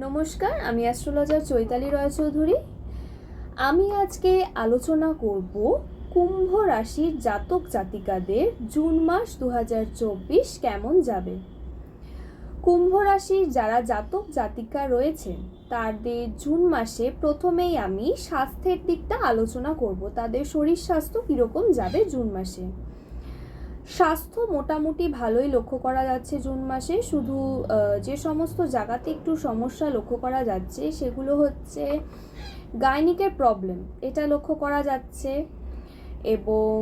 নমস্কার, আমি অ্যাস্ট্রোলজার চৈতালি রায়চৌধুরী। আমি আজকে আলোচনা করব কুম্ভ রাশির জাতক জাতিকাদের জুন মাস 2024 কেমন যাবে। কুম্ভ রাশির যারা জাতক জাতিকা রয়েছেন তাদের জুন মাসে প্রথমেই আমি স্বাস্থ্যের দিকটা আলোচনা করব। তাদের শরীর স্বাস্থ্য কীরকম যাবে জুন মাসে। স্বাস্থ্য মোটামুটি ভালোই লক্ষ্য করা যাচ্ছে জুন মাসে। শুধু যে সমস্ত জায়গাতে একটু সমস্যা লক্ষ্য করা যাচ্ছে সেগুলো হচ্ছে গাইনিকের প্রবলেম, এটা লক্ষ্য করা যাচ্ছে, এবং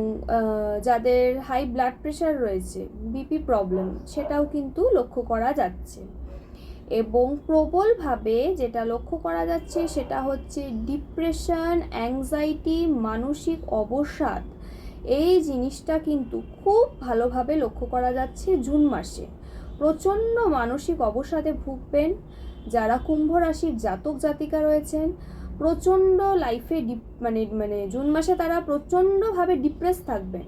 যাদের হাই ব্লাড প্রেশার রয়েছে, বিপি প্রবলেম, সেটাও কিন্তু লক্ষ্য করা যাচ্ছে। এবং প্রবলভাবে যেটা লক্ষ্য করা যাচ্ছে সেটা হচ্ছে ডিপ্রেশন, অ্যাংজাইটি, মানসিক অবসাদ, এই জিনিসটা কিন্তু খুব ভালোভাবে লক্ষ্য করা যাচ্ছে জুন মাসে। প্রচণ্ড মানসিক অবসাদে ভুগবেন যারা কুম্ভ রাশির জাতক জাতিকা রয়েছেন। প্রচণ্ড লাইফে মানে জুন মাসে তারা প্রচণ্ডভাবে ডিপ্রেস থাকবেন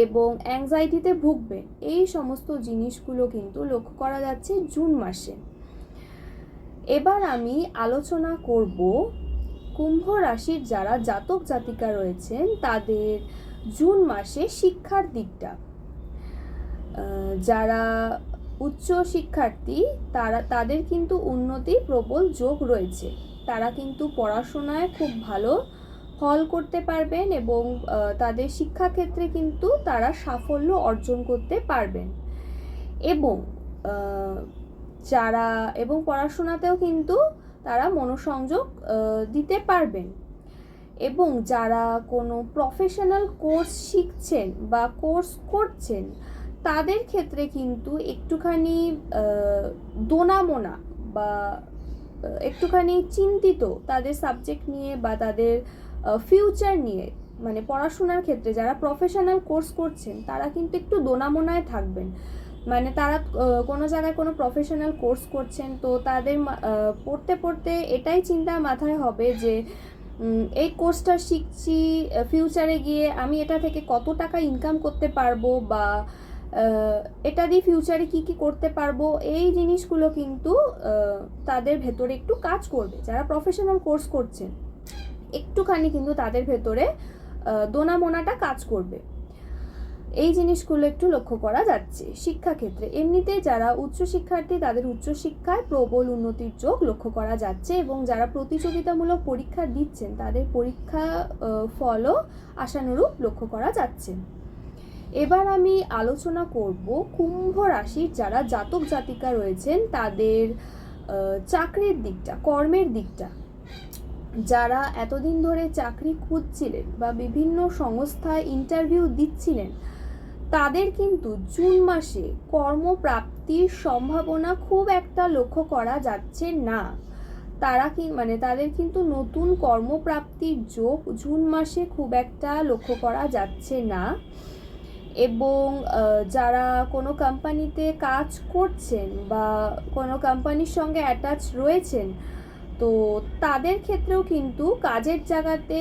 এবং অ্যাংজাইটিতে ভুগবেন। এই সমস্ত জিনিসগুলো কিন্তু লক্ষ্য করা যাচ্ছে জুন মাসে। এবার আমি আলোচনা করব কুম্ভ রাশির যারা জাতক জাতিকা রয়েছেন তাদের জুন মাসে শিক্ষার দিকটা। যারা উচ্চ শিক্ষার্থী তাদের কিন্তু উন্নতি প্রবল যোগ রয়েছে। তারা কিন্তু পড়াশোনায় খুব ভালো ফল করতে পারবেন এবং তাদের শিক্ষাক্ষেত্রে কিন্তু তারা সাফল্য অর্জন করতে পারবেন এবং পড়াশোনাতেও কিন্তু তারা মনোসংযোগ দিতে পারবেন। এবং যারা কোনো প্রফেশনাল কোর্স শিখছেন বা কোর্স করছেন তাদের ক্ষেত্রে কিন্তু একটুখানি দোনামোনা বা একটুখানি চিন্তিত তাদের সাবজেক্ট নিয়ে বা তাদের ফিউচার নিয়ে। মানে পড়াশোনার ক্ষেত্রে যারা প্রফেশনাল কোর্স করছেন তারা কিন্তু একটু দোনামোনায় থাকবেন। মানে তারা কোনো জায়গায় কোনো প্রফেশনাল কোর্স করছেন, তো তাদের পড়তে পড়তে এটাই চিন্তা মাথায় হবে যে এই কোর্সটা শিখছি, ফিউচারে গিয়ে আমি এটা থেকে কত টাকা ইনকাম করতে পারবো বা এটা দিয়ে ফিউচারে কি কি করতে পারবো, এই জিনিসগুলো কিন্তু তাদের ভেতরে একটু কাজ করবে। যারা প্রফেশনাল কোর্স করছেন একটুখানি কিন্তু তাদের ভেতরে দোনামোনাটা কাজ করবে। এই জিনিসগুলো একটু লক্ষ্য করা যাচ্ছে শিক্ষাক্ষেত্রে। এমনিতে যারা উচ্চশিক্ষার্থী তাদের উচ্চশিক্ষায় প্রবল উন্নতির যোগ লক্ষ্য করা যাচ্ছে এবং যারা প্রতিযোগিতামূলক পরীক্ষা দিচ্ছেন তাদের পরীক্ষা ফলও আশানুরূপ লক্ষ্য করা যাচ্ছে। এবার আমি আলোচনা করব কুম্ভ রাশির যারা জাতক জাতিকা রয়েছেন তাদের চাকরির দিকটা, কর্মের দিকটা। যারা এতদিন ধরে চাকরি খুঁজছিলেন বা বিভিন্ন সংস্থায় ইন্টারভিউ দিচ্ছিলেন তাদের কিন্তু জুন মাসে কর্মপ্রাপ্তির সম্ভাবনা খুব একটা লক্ষ্য করা যাচ্ছে না। তাদের কিন্তু নতুন কর্মপ্রাপ্তির যোগ জুন মাসে খুব একটা লক্ষ্য করা যাচ্ছে না। এবং যারা কোনো কোম্পানিতে কাজ করছেন বা কোনো কোম্পানির সঙ্গে অ্যাটাচ রয়েছেন তো তাদের ক্ষেত্রেও কিন্তু কাজের জায়গাতে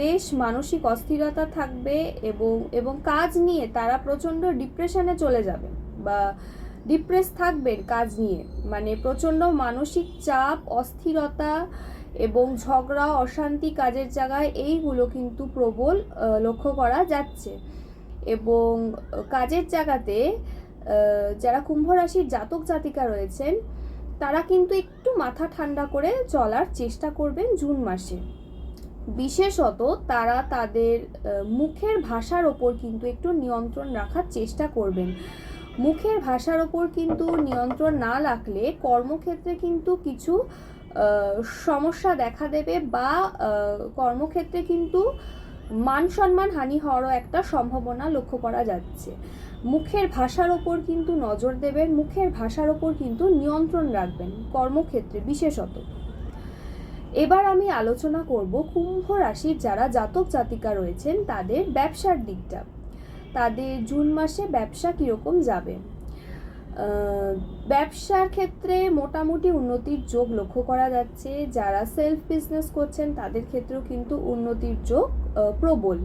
বেশ মানসিক অস্থিরতা থাকবে এবং কাজ নিয়ে তারা প্রচণ্ড ডিপ্রেশনে চলে যাবেন বা ডিপ্রেস থাকবেন কাজ নিয়ে। মানে প্রচণ্ড মানসিক চাপ, অস্থিরতা এবং ঝগড়া, অশান্তি কাজের জায়গায়, এইগুলো কিন্তু প্রবল লক্ষ্য করা যাচ্ছে। এবং কাজের জায়গাতে যারা কুম্ভ রাশির জাতক জাতিকা রয়েছেন তারা কিন্তু একটু মাথা ঠান্ডা করে চলার চেষ্টা করবেন জুন মাসে। বিশেষত তারা তাদের মুখের ভাষার ওপর কিন্তু একটু নিয়ন্ত্রণ রাখার চেষ্টা করবেন। মুখের ভাষার ওপর কিন্তু নিয়ন্ত্রণ না রাখলে কর্মক্ষেত্রে কিন্তু কিছু সমস্যা দেখা দেবে বা কর্মক্ষেত্রে কিন্তু মান সম্মান হানি হওয়ারও একটা সম্ভাবনা লক্ষ্য করা যাচ্ছে। মুখের ভাষার ওপর কিন্তু নজর দেবেন, মুখের ভাষার ওপর কিন্তু নিয়ন্ত্রণ রাখবেন কর্মক্ষেত্রে বিশেষত। এবার আমি আলোচনা করব কুম্ভ রাশির যারা জাতক জাতিকা রয়েছেন তাদের ব্যবসার দিকটা। তাদের জুন মাসে ব্যবসা কীরকম যাবে। ব্যবসার ক্ষেত্রে মোটামুটি উন্নতির যোগ লক্ষ্য করা যাচ্ছে। যারা সেলফ বিজনেস করছেন তাদের ক্ষেত্রেও কিন্তু উন্নতির যোগ প্রবল।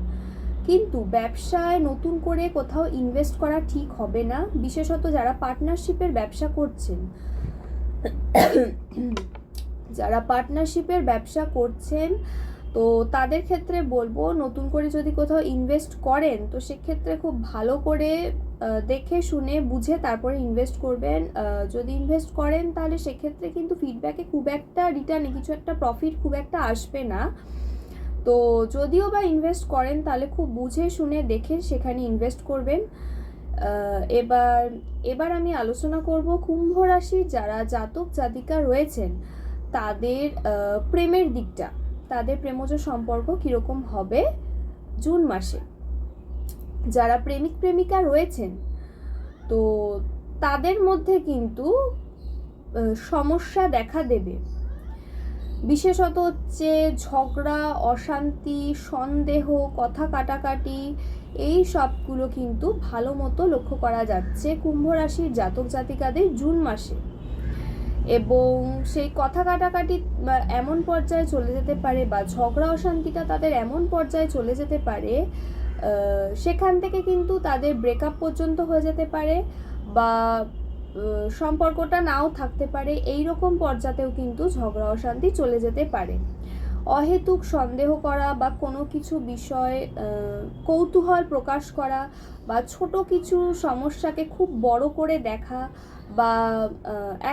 কিন্তু ব্যবসায় নতুন করে কোথাও ইনভেস্ট করা ঠিক হবে না, বিশেষত যারা পার্টনারশিপের ব্যবসা করছেন যারা পার্টনারশিপের ব্যবসা করছেন তো তাদের ক্ষেত্রে বলবো, নতুন করে যদি কোথাও ইনভেস্ট করেন তো সেক্ষেত্রে খুব ভালো করে দেখে শুনে বুঝে তারপরে ইনভেস্ট করবেন। যদি ইনভেস্ট করেন তাহলে সেক্ষেত্রে কিন্তু ফিডব্যাকে খুব একটা রিটার্নে কিছু একটা প্রফিট খুব একটা আসবে না। তো যদিও বা ইনভেস্ট করেন তাহলে খুব বুঝে শুনে দেখে সেখানে ইনভেস্ট করবেন। এবার আমি আলোচনা করব কুম্ভ রাশির যারা জাতক জাতিকা রয়েছেন তাদের প্রেমের দিকটা, তাদের প্রেমজ সম্পর্ক কীরকম হবে জুন মাসে। যারা প্রেমিক প্রেমিকা রয়েছেন তো তাদের মধ্যে কিন্তু সমস্যা দেখা দেবে, বিশেষত হচ্ছে ঝগড়া, অশান্তি, সন্দেহ, কথা কাটাকাটি, এই সবগুলো কিন্তু ভালো মতো লক্ষ্য করা যাচ্ছে কুম্ভ রাশির জাতক জাতিকাদের জুন মাসে। এবং সেই কথা কাটাকাটি এমন পর্যায়ে চলে যেতে পারে বা ঝগড়া অশান্তিটা তাদের এমন পর্যায়ে চলে যেতে পারে, সেখান থেকে কিন্তু তাদের ব্রেকআপ পর্যন্ত হয়ে যেতে পারে বা সম্পর্কটা নাও থাকতে পারে। এই রকম পর্যাতেও কিন্তু ঝগড়া অশান্তি চলে যেতে পারে। অহেতুক সন্দেহ করা বা কোনো কিছু বিষয়ে কৌতূহল প্রকাশ করা বা ছোট কিছু সমস্যাকে খুব বড় করে দেখা বা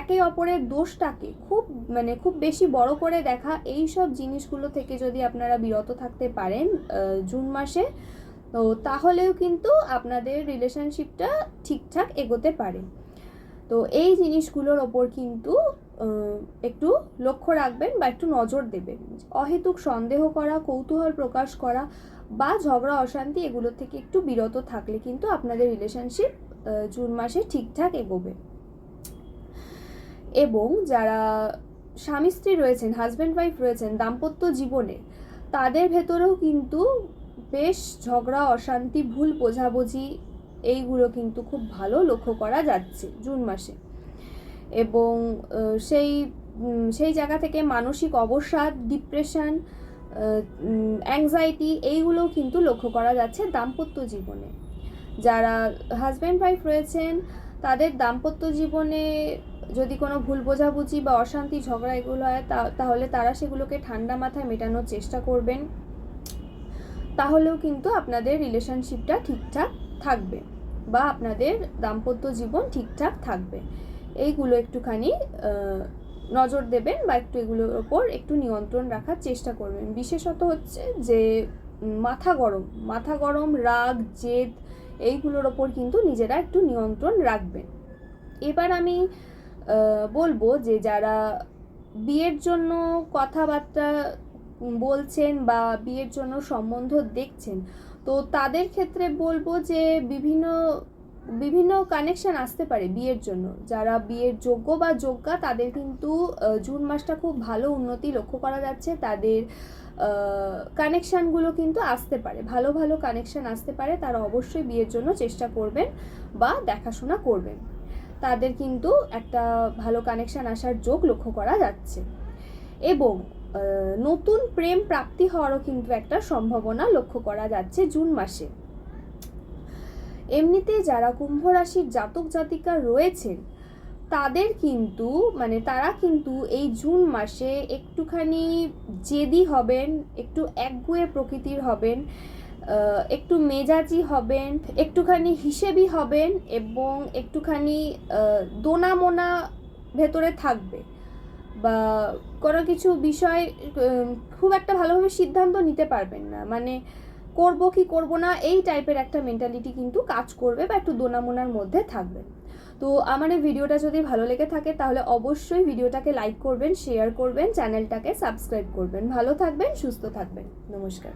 একে অপরের দোষটাকে খুব বেশি বড় করে দেখা, এই সব জিনিসগুলো থেকে যদি আপনারা বিরত থাকতে পারেন জুন মাসে তো তাহলেও কিন্তু আপনাদের রিলেশনশিপটা ঠিকঠাক এগোতে পারে। তো এই জিনিসগুলোর ওপর কিন্তু একটু লক্ষ্য রাখবেন বা একটু নজর দেবেন। অহেতুক সন্দেহ করা, কৌতূহল প্রকাশ করা বা ঝগড়া অশান্তি এগুলো থেকে একটু বিরত থাকলে কিন্তু আপনাদের রিলেশনশিপ জুন মাসে ঠিকঠাক এগোবে। এবং যারা স্বামী স্ত্রী রয়েছেন, হাজব্যান্ড ওয়াইফ রয়েছেন দাম্পত্য জীবনে, তাদের ভেতরেও কিন্তু বেশ ঝগড়া অশান্তি, ভুল বোঝাবুঝি এইগুলো কিন্তু খুব ভালো লক্ষ্য করা যাচ্ছে জুন মাসে। এবং সেই জায়গা থেকে মানসিক অবসাদ, ডিপ্রেশন, অ্যাংজাইটি এইগুলোও কিন্তু লক্ষ্য করা যাচ্ছে দাম্পত্য জীবনে। যারা হাজব্যান্ড ওয়াইফ রয়েছেন তাদের দাম্পত্য জীবনে যদি কোনো ভুল বোঝাবুঝি বা অশান্তি, ঝগড়া এগুলো হয় তাহলে তারা সেগুলোকে ঠান্ডা মাথায় মেটানোর চেষ্টা করবেন, তাহলেও কিন্তু আপনাদের রিলেশনশিপটা ঠিকঠাক থাকবে বা আপনাদের দাম্পত্য জীবন ঠিকঠাক থাকবে। এইগুলো একটুখানি নজর দেবেন বা এগুলোর ওপর একটু নিয়ন্ত্রণ রাখার চেষ্টা করবেন। বিশেষত হচ্ছে যে মাথা গরম, রাগ, জেদ এইগুলোর ওপর কিন্তু নিজেরা একটু নিয়ন্ত্রণ রাখবেন। এবার আমি বলবো যে যারা বিয়ের জন্য কথাবার্তা বলছেন বা বিয়ের জন্য সম্বন্ধ দেখছেন তো তাদের ক্ষেত্রে বলবো যে বিভিন্ন কানেকশন আসতে পারে বিয়ের জন্য। যারা বিয়ের যোগ্য বা যোগ্যা তাদের কিন্তু জুন মাসটা খুব ভালো উন্নতি লক্ষ্য করা যাচ্ছে। তাদের কানেকশানগুলো কিন্তু আসতে পারে, ভালো ভালো কানেকশান আসতে পারে। তারা অবশ্যই বিয়ের জন্য চেষ্টা করবেন বা দেখাশোনা করবেন, তাদের কিন্তু একটা ভালো কানেকশান আসার যোগ লক্ষ্য করা যাচ্ছে। এবং নতুন প্রেম প্রাপ্তি হওয়ারও কিন্তু একটা সম্ভাবনা লক্ষ্য করা যাচ্ছে জুন মাসে। এমনিতে যারা কুম্ভ রাশির জাতক জাতিকা রয়েছেন তারা কিন্তু এই জুন মাসে একটুখানি জেদি হবেন, একটু একগুঁয়ে প্রকৃতির হবেন, একটু মেজাজি হবেন, একটুখানি হিসেবি হবেন এবং একটুখানি দোনামোনা ভেতরে থাকবে বা কোনো কিছু বিষয় খুব একটা ভালোভাবে সিদ্ধান্ত নিতে পারবেন না, করব কি করব না এই টাইপের একটা মেন্টালিটি কিন্তু কাজ করবে বা একটু দোনামোনার মধ্যে থাকবেন। তো আমার এই ভিডিওটা যদি ভালো লেগে থাকে তাহলে অবশ্যই ভিডিওটাকে লাইক করবেন, শেয়ার করবেন, চ্যানেলটাকে সাবস্ক্রাইব করবেন। ভালো থাকবেন, সুস্থ থাকবেন। নমস্কার।